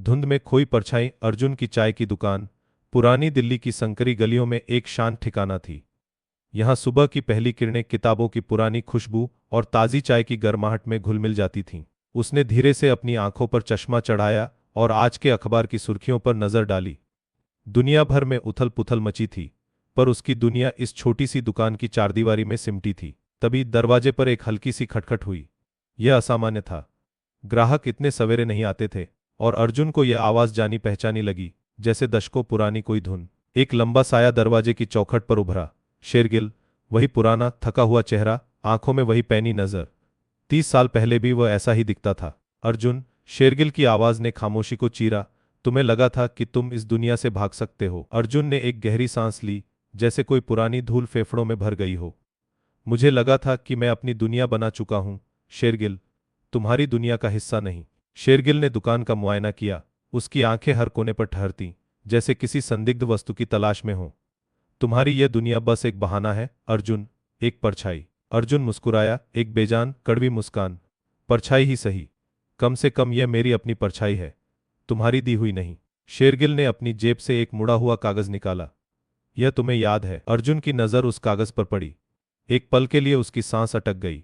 धुंध में खोई परछाई अर्जुन की चाय की दुकान पुरानी दिल्ली की संकरी गलियों में एक शांत ठिकाना थी। यहाँ सुबह की पहली किरणें किताबों की पुरानी खुशबू और ताज़ी चाय की गर्माहट में घुल मिल जाती थीं। उसने धीरे से अपनी आंखों पर चश्मा चढ़ाया और आज के अखबार की सुर्खियों पर नजर डाली। दुनिया भर में उथल पुथल मची थी, पर उसकी दुनिया इस छोटी सी दुकान की चारदीवारी में सिमटी थी। तभी दरवाजे पर एक हल्की सी खटखट हुई। यह असामान्य था। ग्राहक इतने सवेरे नहीं आते थे, और अर्जुन को यह आवाज जानी पहचानी लगी, जैसे दशकों पुरानी कोई धुन। एक लंबा साया दरवाजे की चौखट पर उभरा। शेरगिल, वही पुराना थका हुआ चेहरा, आंखों में वही पैनी नजर। 30 साल पहले भी वह ऐसा ही दिखता था। अर्जुन, शेरगिल की आवाज ने खामोशी को चीरा। तुम्हें लगा था कि तुम इस दुनिया से भाग सकते हो? अर्जुन ने एक गहरी सांस ली, जैसे कोई पुरानी धूल फेफड़ों में भर गई हो। मुझे लगा था कि मैं अपनी दुनिया बना चुका हूं, शेरगिल, तुम्हारी दुनिया का हिस्सा नहीं। शेरगिल ने दुकान का मुआयना किया। उसकी आंखें हर कोने पर ठहरतीं, जैसे किसी संदिग्ध वस्तु की तलाश में हो। तुम्हारी यह दुनिया बस एक बहाना है, अर्जुन, एक परछाई। अर्जुन मुस्कुराया, एक बेजान कड़वी मुस्कान। परछाई ही सही, कम से कम यह मेरी अपनी परछाई है, तुम्हारी दी हुई नहीं। शेरगिल ने अपनी जेब से एक मुड़ा हुआ कागज निकाला। यह तुम्हें याद है? अर्जुन की नजर उस कागज पर पड़ी। एक पल के लिए उसकी सांस अटक गई।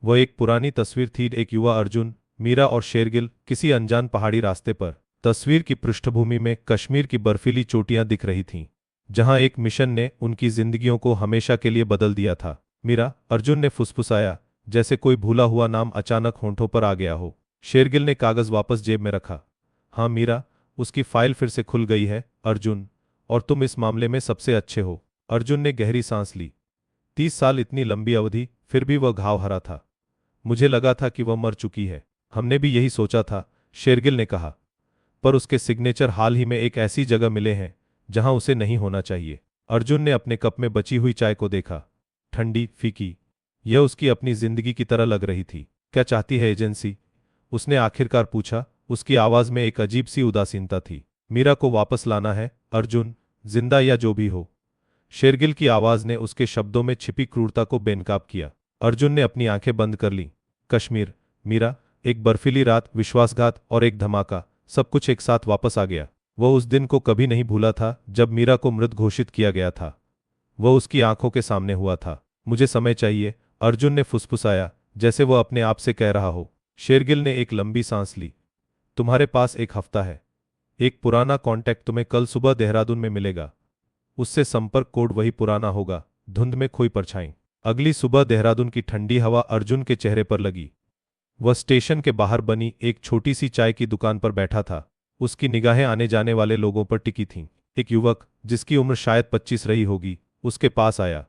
वह एक पुरानी तस्वीर थी, एक युवा अर्जुन, मीरा और शेरगिल किसी अनजान पहाड़ी रास्ते पर। तस्वीर की पृष्ठभूमि में कश्मीर की बर्फीली चोटियां दिख रही थीं, जहां एक मिशन ने उनकी जिंदगियों को हमेशा के लिए बदल दिया था। मीरा, अर्जुन ने फुसफुसाया, जैसे कोई भूला हुआ नाम अचानक होंठों पर आ गया हो। शेरगिल ने कागज वापस जेब में रखा। हाँ मीरा, उसकी फाइल फिर से खुल गई है, अर्जुन, और तुम इस मामले में सबसे अच्छे हो। अर्जुन ने गहरी सांस ली। 30 साल इतनी लंबी अवधि, फिर भी वह घाव हरा था। मुझे लगा था कि वह मर चुकी है। हमने भी यही सोचा था, शेरगिल ने कहा, पर उसके सिग्नेचर हाल ही में एक ऐसी जगह मिले हैं जहां उसे नहीं होना चाहिए। अर्जुन ने अपने कप में बची हुई चाय को देखा। ठंडी, फीकी, यह उसकी अपनी जिंदगी की तरह लग रही थी। क्या चाहती है एजेंसी? उसने आखिरकार पूछा। उसकी आवाज में एक अजीब सी उदासीनता थी। मीरा को वापस लाना है, अर्जुन, जिंदा या जो भी हो। शेरगिल की आवाज ने उसके शब्दों में छिपी क्रूरता को बेनकाब किया। अर्जुन ने अपनी आंखें बंद कर लीं। कश्मीर, मीरा, एक बर्फीली रात, विश्वासघात और एक धमाका, सब कुछ एक साथ वापस आ गया। वह उस दिन को कभी नहीं भूला था जब मीरा को मृत घोषित किया गया था। वह उसकी आंखों के सामने हुआ था। मुझे समय चाहिए, अर्जुन ने फुसफुसाया, जैसे वह अपने आप से कह रहा हो। शेरगिल ने एक लंबी सांस ली। तुम्हारे पास एक हफ्ता है। एक पुराना कॉन्टैक्ट तुम्हें कल सुबह देहरादून में मिलेगा। उससे संपर्क कोड वही पुराना होगा, धुंध में खोई परछाई। अगली सुबह देहरादून की ठंडी हवा अर्जुन के चेहरे पर लगी। वह स्टेशन के बाहर बनी एक छोटी सी चाय की दुकान पर बैठा था। उसकी निगाहें आने जाने वाले लोगों पर टिकी थीं। एक युवक, जिसकी उम्र शायद 25 रही होगी, उसके पास आया।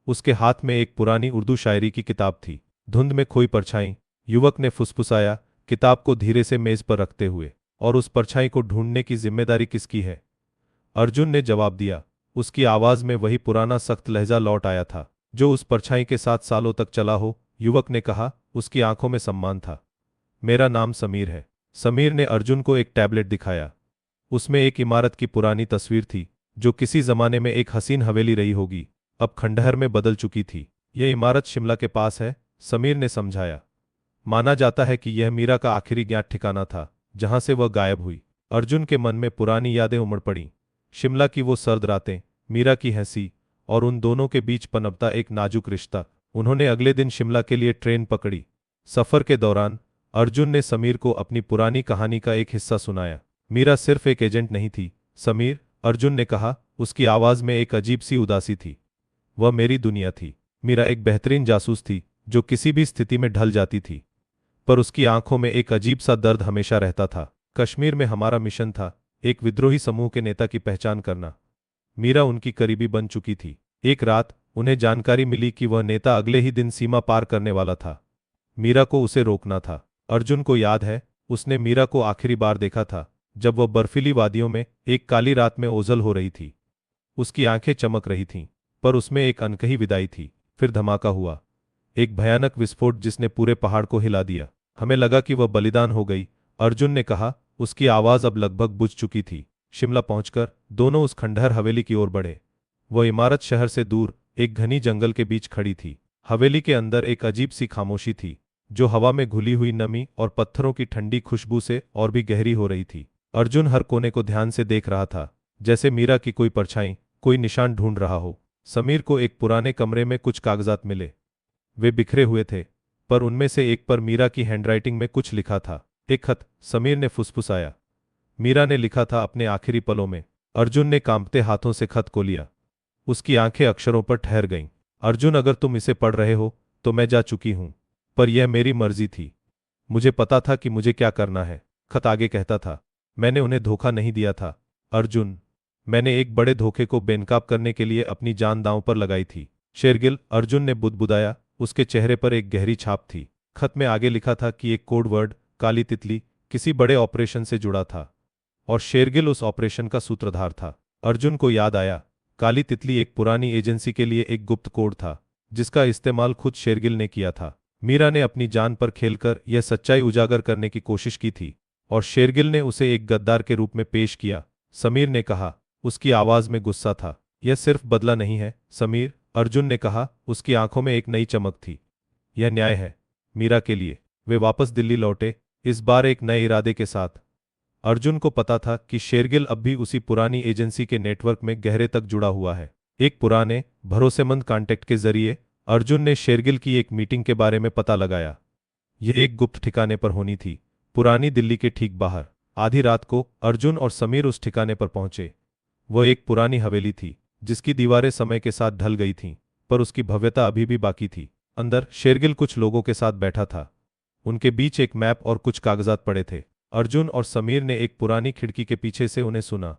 उसके हाथ में एक पुरानी उर्दू शायरी की किताब थी। धुंध में खोई परछाई, युवक ने फुसफुसाया, किताब को धीरे से मेज पर रखते हुए। और उस परछाई को ढूंढने की जिम्मेदारी किसकी है? अर्जुन ने जवाब दिया। उसकी आवाज में वही पुराना सख्त लहजा लौट आया था, जो उस परछाई के साथ सालों तक चला हो। युवक ने कहा, उसकी आंखों में सम्मान था। मेरा नाम समीर है। समीर ने अर्जुन को एक टैबलेट दिखाया। उसमें एक इमारत की पुरानी तस्वीर थी, जो किसी जमाने में एक हसीन हवेली रही होगी, अब खंडहर में बदल चुकी थी। यह इमारत शिमला के पास है, समीर ने समझाया। माना जाता है कि यह मीरा का आखिरी ज्ञात ठिकाना था, जहां से वह गायब हुई। अर्जुन के मन में पुरानी यादें उमड़ पड़ीं। शिमला की वो सर्द रातें, मीरा की हंसी, और उन दोनों के बीच पनपता एक नाजुक रिश्ता। उन्होंने अगले दिन शिमला के लिए ट्रेन पकड़ी। सफर के दौरान अर्जुन ने समीर को अपनी पुरानी कहानी का एक हिस्सा सुनाया। मीरा सिर्फ एक एजेंट नहीं थी, समीर, अर्जुन ने कहा, उसकी आवाज में एक अजीब सी उदासी थी। वह मेरी दुनिया थी। मीरा एक बेहतरीन जासूस थी, जो किसी भी स्थिति में ढल जाती थी, पर उसकी आंखों में एक अजीब सा दर्द हमेशा रहता था। कश्मीर में हमारा मिशन था, एक विद्रोही समूह के नेता की पहचान करना। मीरा उनकी करीबी बन चुकी थी। एक रात उन्हें जानकारी मिली कि वह नेता अगले ही दिन सीमा पार करने वाला था। मीरा को उसे रोकना था। अर्जुन को याद है, उसने मीरा को आखिरी बार देखा था जब वह बर्फीली वादियों में एक काली रात में ओझल हो रही थी। उसकी आंखें चमक रही थीं, पर उसमें एक अनकही विदाई थी। फिर धमाका हुआ, एक भयानक विस्फोट जिसने पूरे पहाड़ को हिला दिया। हमें लगा कि वह बलिदान हो गई, अर्जुन ने कहा। उसकी आवाज अब लगभग बुझ चुकी थी। शिमला पहुंचकर दोनों उस खंडहर हवेली की ओर बढ़े। वह इमारत शहर से दूर एक घनी जंगल के बीच खड़ी थी। हवेली के अंदर एक अजीब सी खामोशी थी, जो हवा में घुली हुई नमी और पत्थरों की ठंडी खुशबू से और भी गहरी हो रही थी। अर्जुन हर कोने को ध्यान से देख रहा था, जैसे मीरा की कोई परछाई, कोई निशान ढूंढ रहा हो। समीर को एक पुराने कमरे में कुछ कागजात मिले। वे बिखरे हुए थे, पर उनमें से एक पर मीरा की हैंडराइटिंग में कुछ लिखा था। एक खत, समीर ने फुसफुसाया। मीरा ने लिखा था अपने आखिरी पलों में। अर्जुन ने कांपते हाथों से खत को लिया। उसकी आंखें अक्षरों पर ठहर गईं। अर्जुन, अगर तुम इसे पढ़ रहे हो तो मैं जा चुकी हूं, पर यह मेरी मर्जी थी। मुझे पता था कि मुझे क्या करना है। खत आगे कहता था, मैंने उन्हें धोखा नहीं दिया था अर्जुन। मैंने एक बड़े धोखे को बेनकाब करने के लिए अपनी जान दांव पर लगाई थी। शेरगिल, अर्जुन ने बुदबुदाया। उसके चेहरे पर एक गहरी छाप थी। खत में आगे लिखा था कि एक कोड वर्ड, काली तितली, किसी बड़े ऑपरेशन से जुड़ा था और शेरगिल उस ऑपरेशन का सूत्रधार था। अर्जुन को याद आया, काली तितली एक पुरानी एजेंसी के लिए एक गुप्त कोड था, जिसका इस्तेमाल खुद शेरगिल ने किया था। मीरा ने अपनी जान पर खेलकर यह सच्चाई उजागर करने की कोशिश की थी और शेरगिल ने उसे एक गद्दार के रूप में पेश किया। समीर ने कहा, उसकी आवाज में गुस्सा था। यह सिर्फ बदला नहीं है समीर, अर्जुन ने कहा। उसकी आंखों में एक नई चमक थी। यह न्याय है मीरा के लिए। वे वापस दिल्ली लौटे, इस बार एक नए इरादे के साथ। अर्जुन को पता था कि शेरगिल अब भी उसी पुरानी एजेंसी के नेटवर्क में गहरे तक जुड़ा हुआ है। एक पुराने, भरोसेमंद कांटेक्ट के जरिए अर्जुन ने शेरगिल की एक मीटिंग के बारे में पता लगाया। यह एक गुप्त ठिकाने पर होनी थी, पुरानी दिल्ली के ठीक बाहर। आधी रात को अर्जुन और समीर उस ठिकाने पर पहुंचे। वह एक पुरानी हवेली थी, जिसकी दीवारें समय के साथ ढल गई थीं, पर उसकी भव्यता अभी भी बाकी थी। अंदर शेरगिल कुछ लोगों के साथ बैठा था। उनके बीच एक मैप और कुछ कागजात पड़े थे। अर्जुन और समीर ने एक पुरानी खिड़की के पीछे से उन्हें सुना।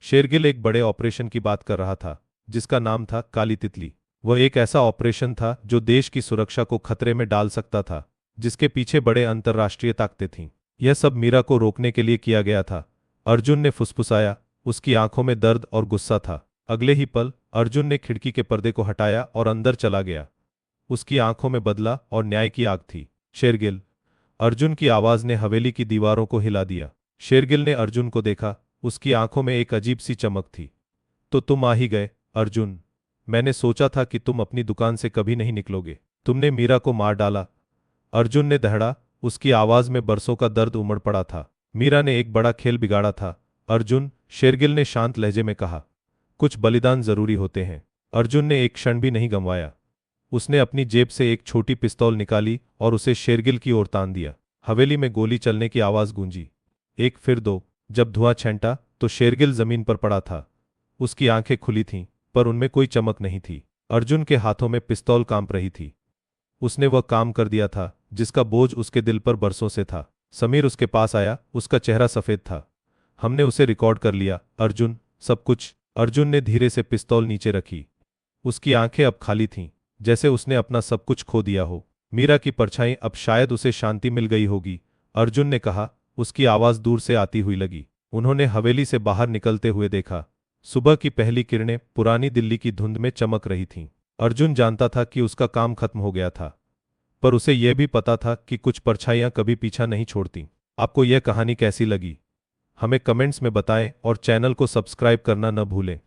शेरगिल एक बड़े ऑपरेशन की बात कर रहा था, जिसका नाम था काली तितली। वह एक ऐसा ऑपरेशन था जो देश की सुरक्षा को खतरे में डाल सकता था, जिसके पीछे बड़े अंतर्राष्ट्रीय ताकतें थीं। यह सब मीरा को रोकने के लिए किया गया था, अर्जुन ने फुसफुसाया। उसकी आंखों में दर्द और गुस्सा था। अगले ही पल अर्जुन ने खिड़की के पर्दे को हटाया और अंदर चला गया। उसकी आंखों में बदला और न्याय की आग थी। शेरगिल, अर्जुन की आवाज ने हवेली की दीवारों को हिला दिया। शेरगिल ने अर्जुन को देखा। उसकी आंखों में एक अजीब सी चमक थी। तो तुम आ ही गए अर्जुन। मैंने सोचा था कि तुम अपनी दुकान से कभी नहीं निकलोगे। तुमने मीरा को मार डाला। अर्जुन ने दहड़ा। उसकी आवाज में बरसों का दर्द उमड़ पड़ा था। मीरा ने एक बड़ा खेल बिगाड़ा था अर्जुन, शेरगिल ने शांत लहजे में कहा। कुछ बलिदान जरूरी होते हैं। अर्जुन ने एक क्षण भी नहीं गंवाया। उसने अपनी जेब से एक छोटी पिस्तौल निकाली और उसे शेरगिल की ओर तान दिया। हवेली में गोली चलने की आवाज गूंजी। एक, फिर दो। जब धुआं छंटा तो शेरगिल जमीन पर पड़ा था। उसकी आंखें खुली थीं, पर उनमें कोई चमक नहीं थी। अर्जुन के हाथों में पिस्तौल कांप रही थी। उसने वह काम कर दिया था जिसका बोझ उसके दिल पर बरसों से था। समीर उसके पास आया। उसका चेहरा सफेद था। हमने उसे रिकॉर्ड कर लिया अर्जुन, सब कुछ। अर्जुन ने धीरे से पिस्तौल नीचे रखी। उसकी आंखें अब खाली थीं, जैसे उसने अपना सब कुछ खो दिया हो। मीरा की परछाई, अब शायद उसे शांति मिल गई होगी, अर्जुन ने कहा। उसकी आवाज दूर से आती हुई लगी। उन्होंने हवेली से बाहर निकलते हुए देखा। सुबह की पहली किरणें पुरानी दिल्ली की धुंध में चमक रही थीं। अर्जुन जानता था कि उसका काम खत्म हो गया था, पर उसे यह भी पता था कि कुछ परछाइयां कभी पीछा नहीं छोड़ती। आपको यह कहानी कैसी लगी, हमें कमेंट्स में बताएं और चैनल को सब्सक्राइब करना न भूलें।